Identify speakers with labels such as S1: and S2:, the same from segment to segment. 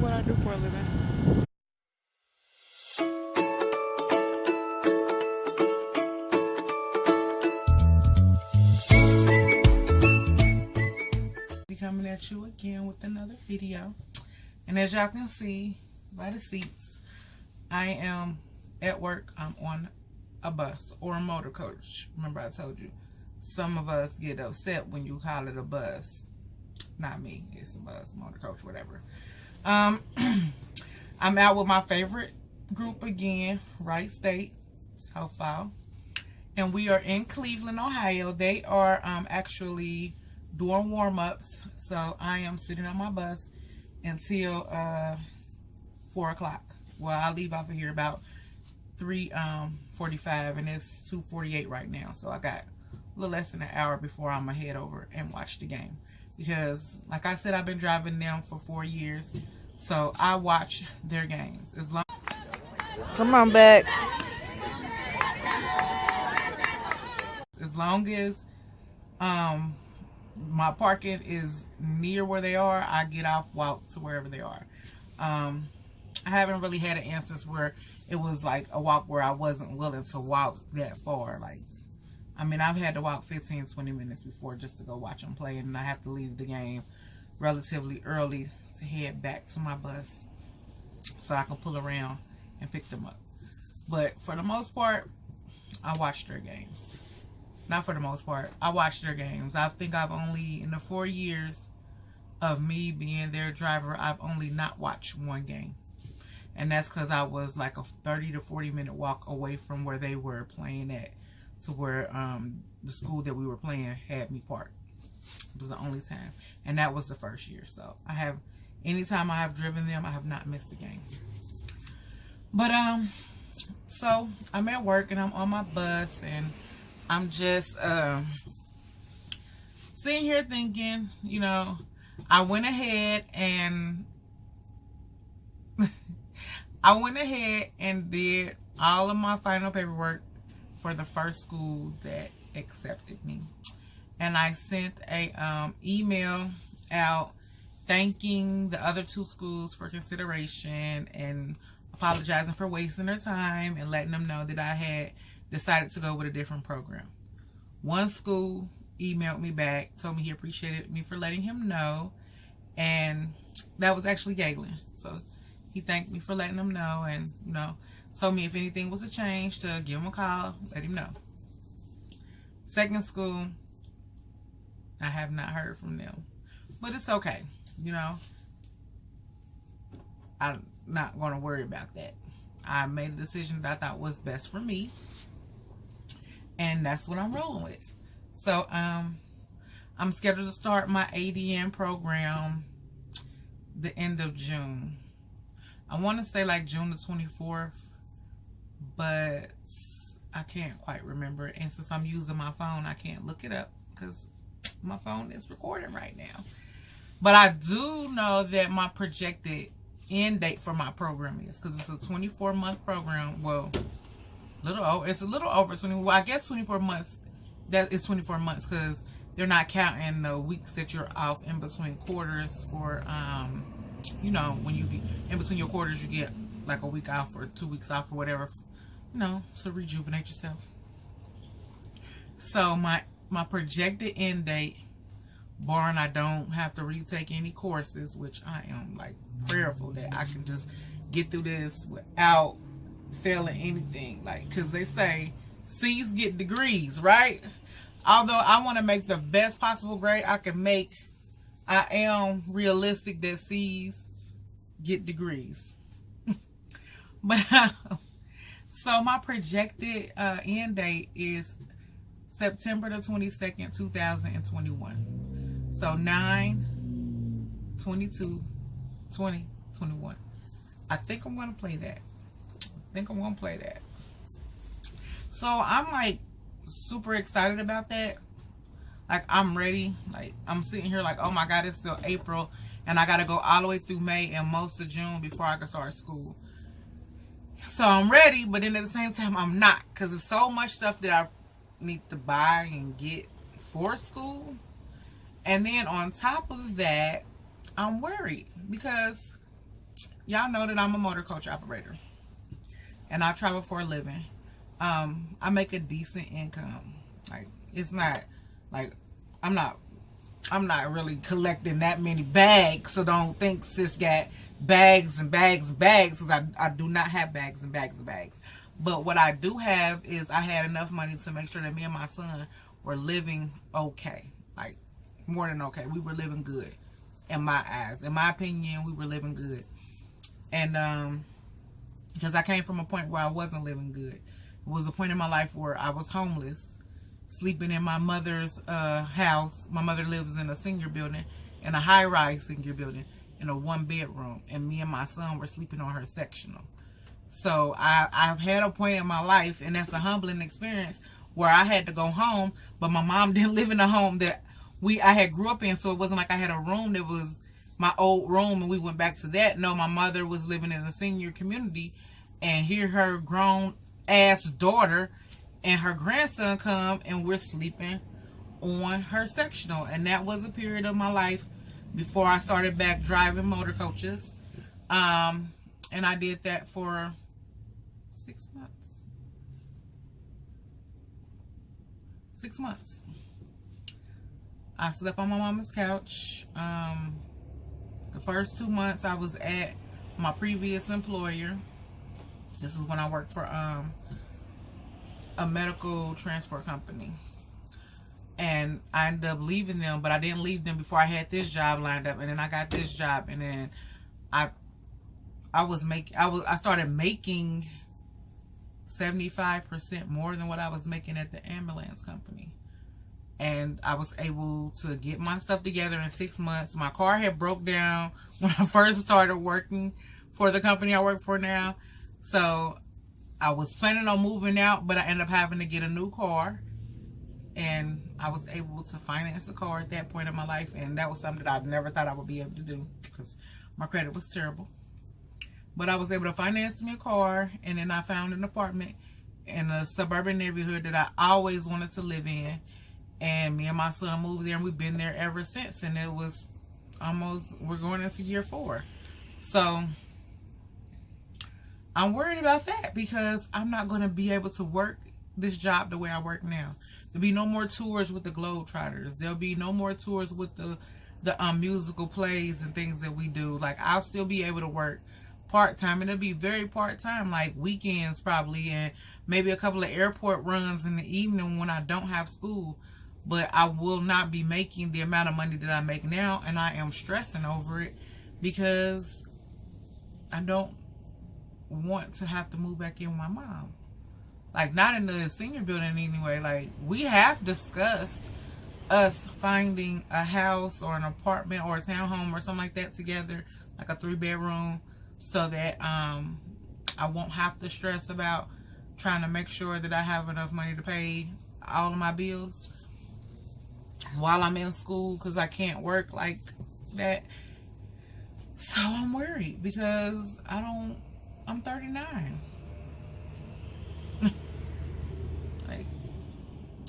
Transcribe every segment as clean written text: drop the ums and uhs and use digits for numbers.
S1: What I do for a living. Coming at you again with another video, and as y'all can see by the seats, I am at work. I'm on a bus or a motor coach. Remember I told you some of us get upset when you call it a bus. Not me, it's a bus, motor coach, whatever. I'm out with my favorite group again, Wright State Southfile, and we are in Cleveland, Ohio. They are actually doing warm-ups, so I am sitting on my bus until 4 o'clock. Well, I leave off of here about 3:45, and it's 2:48 right now, so I got a little less than an hour before I'm gonna head over and watch the game, because like I said, I've been driving them for 4 years, so I watch their games. Come on back. As long as my parking is near where they are, I get off, walk to wherever they are. I haven't really had an instance where it was like a walk where I wasn't willing to walk that far. Like, I mean, I've had to walk 15-20 minutes before just to go watch them play, and I have to leave the game relatively early to head back to my bus so I can pull around and pick them up. But for the most part, I watch their games. Not for the most part. I watch their games. I think I've only, in the 4 years of me being their driver, I've only not watched one game. And that's because I was like a 30 to 40 minute walk away from where they were playing at, to where the school that we were playing had me parked. It was the only time. And that was the first year. So anytime I have driven them, I have not missed a game. But so I'm at work and I'm on my bus, and I'm just sitting here thinking, you know, I went ahead and did all of my final paperwork for the first school that accepted me. And I sent a email out thanking the other 2 schools for consideration and apologizing for wasting their time and letting them know that I had decided to go with a different program. One school emailed me back, told me he appreciated me for letting him know, and that was actually Galen. So he thanked me for letting him know, and, you know, told me if anything was a change to give him a call, let him know. Second school, I have not heard from them, but it's okay. You know, I'm not going to worry about that. I made a decision that I thought was best for me, and that's what I'm rolling with. So I'm scheduled to start my ADN program the end of June. I want to say like June the 24th, but I can't quite remember. And since I'm using my phone, I can't look it up because my phone is recording right now. But I do know that my projected end date for my program is, because it's a 24-month program. Well, it's a little over 20. Well, I guess 24 months. That is 24 months because they're not counting the weeks that you're off in between quarters for, you know, when you get in between your quarters, you get like a week off or 2 weeks off or whatever, you know, to rejuvenate yourself. So my projected end date, barring I don't have to retake any courses, which I am like prayerful that I can just get through this without failing anything. Like, because they say C's get degrees, right? Although I want to make the best possible grade I can make, I am realistic that C's get degrees. But so my projected end date is September the 22nd, 2021. So 9/22/2021. I think I'm gonna play that. So I'm like super excited about that. Like, I'm ready. Like, I'm sitting here like, oh my God, it's still April, and I gotta go all the way through May and most of June before I can start school. So I'm ready, but then at the same time I'm not, because there's so much stuff that I need to buy and get for school. And then on top of that, I'm worried because y'all know that I'm a motor coach operator, and I travel for a living. I make a decent income. Like, it's not like I'm not really collecting that many bags, so don't think sis got bags and bags and bags, because I do not have bags and bags and bags. But what I do have is I had enough money to make sure that me and my son were living okay. Like, more than okay. We were living good in my eyes. In my opinion, we were living good. And because I came from a point where I wasn't living good. It was a point in my life where I was homeless, sleeping in my mother's house. My mother lives in a senior building, in a high-rise senior building, in a one-bedroom. And me and my son were sleeping on her sectional. So I've had a point in my life, and that's a humbling experience, where I had to go home, but my mom didn't live in the home that I had grew up in. So it wasn't like I had a room that was my old room and we went back to that. No, my mother was living in a senior community, and here her grown ass daughter and her grandson come, and we're sleeping on her sectional. And that was a period of my life before I started back driving motor coaches. And I did that for 6 months. 6 months. I slept on my mama's couch. The first 2 months I was at my previous employer. This is when I worked for a medical transport company. And I ended up leaving them, but I didn't leave them before I had this job lined up. And then I got this job, and then I started making 75% more than what I was making at the ambulance company. And I was able to get my stuff together in 6 months. My car had broke down when I first started working for the company I work for now. So I was planning on moving out, but I ended up having to get a new car. And I was able to finance a car at that point in my life. And that was something that I never thought I would be able to do, because my credit was terrible. But I was able to finance me a car, and then I found an apartment in a suburban neighborhood that I always wanted to live in. And me and my son moved there, and we've been there ever since. And it was we're going into year 4. So I'm worried about that, because I'm not going to be able to work this job the way I work now. There'll be no more tours with the Globetrotters. There'll be no more tours with the musical plays and things that we do. Like, I'll still be able to work part-time, and it'll be very part-time, like weekends probably, and maybe a couple of airport runs in the evening when I don't have school. But I will not be making the amount of money that I make now, and I am stressing over it, because I don't want to have to move back in with my mom. Like, not in the senior building anyway. Like, we have discussed us finding a house or an apartment or a townhome or something like that together, like a 3-bedroom, so that I won't have to stress about trying to make sure that I have enough money to pay all of my bills while I'm in school, because I can't work like that. So I'm worried, because I'm 39. Like,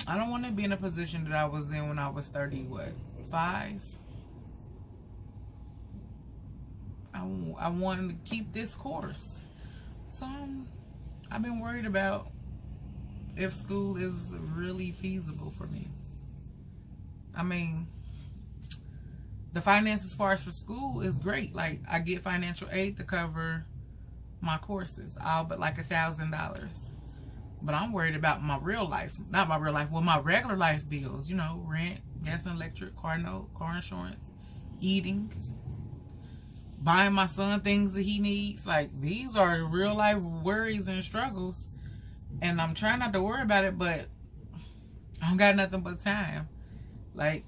S1: I don't want to be in a position that I was in when I was 5. I want to keep this course. So I've been worried about if school is really feasible for me. I mean, the finances as far as for school is great. Like, I get financial aid to cover my courses, all but like $1,000. But I'm worried about my real life. Not my real life, well, my regular life bills. You know, rent, gas and electric, car note, car insurance, eating, buying my son things that he needs. Like, these are real life worries and struggles. And I'm trying not to worry about it, but I don't got nothing but time. Like,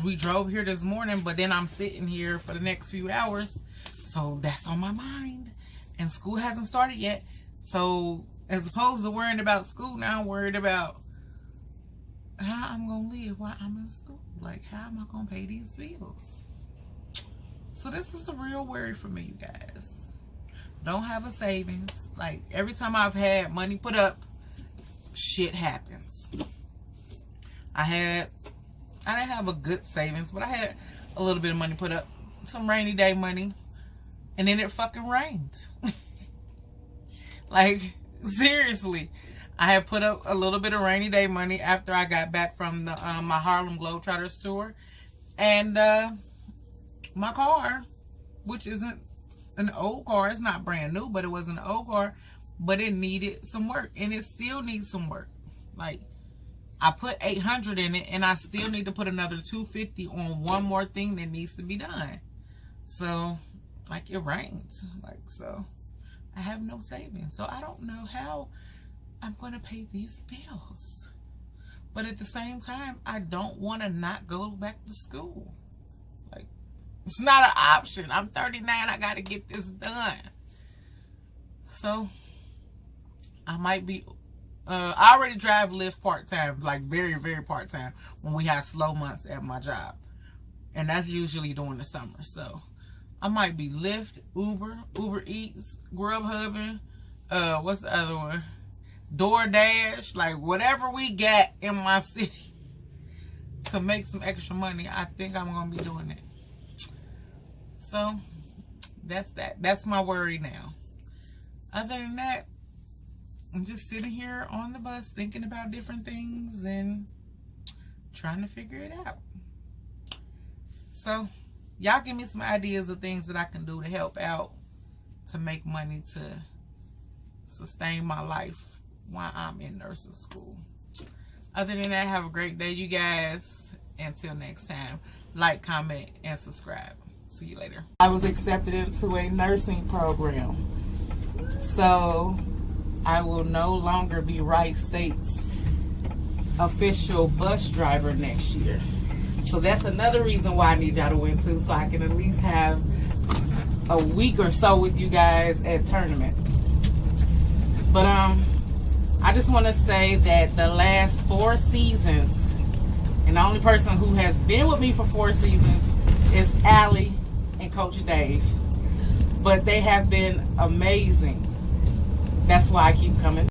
S1: we drove here this morning, but then I'm sitting here for the next few hours. So that's on my mind. And school hasn't started yet. So as opposed to worrying about school, now I'm worried about how I'm going to live while I'm in school. Like, how am I going to pay these bills? So this is a real worry for me, you guys. Don't have a savings. Like, every time I've had money put up, shit happens. I didn't have a good savings, but I had a little bit of money put up. Some rainy day money. and then it fucking rained. Like, seriously. I had put up a little bit of rainy day money after I got back from the my Harlem Globetrotters tour. And my car, which isn't an old car, it's not brand new, but it was an old car, but it needed some work, and it still needs some work. Like, I put $800 in it, and I still need to put another $250 on one more thing that needs to be done. So, like, it rains. Like, so I have no savings. So I don't know how I'm going to pay these bills. But at the same time, I don't want to not go back to school. Like, it's not an option. I'm 39. I got to get this done. So, I might be... I already drive Lyft part-time. Like, very, very part-time. When we have slow months at my job. And that's usually during the summer. So, I might be Lyft, Uber Eats, Grubhubbing. What's the other one? DoorDash, like whatever we got in my city to make some extra money, I think I'm gonna be doing it. So that's that. That's my worry now. Other than that, I'm just sitting here on the bus thinking about different things and trying to figure it out. So y'all give me some ideas of things that I can do to help out to make money to sustain my life while I'm in nursing school. Other than that, have a great day, you guys. Until next time, like, comment, and subscribe. See you later. I was accepted into a nursing program, so I will no longer be Wright State's official bus driver next year. So that's another reason why I need y'all to win too, so I can at least have a week or so with you guys at tournament. But I just want to say that the last 4 seasons, and the only person who has been with me for 4 seasons is Allie and Coach Dave. But they have been amazing. That's why I keep coming.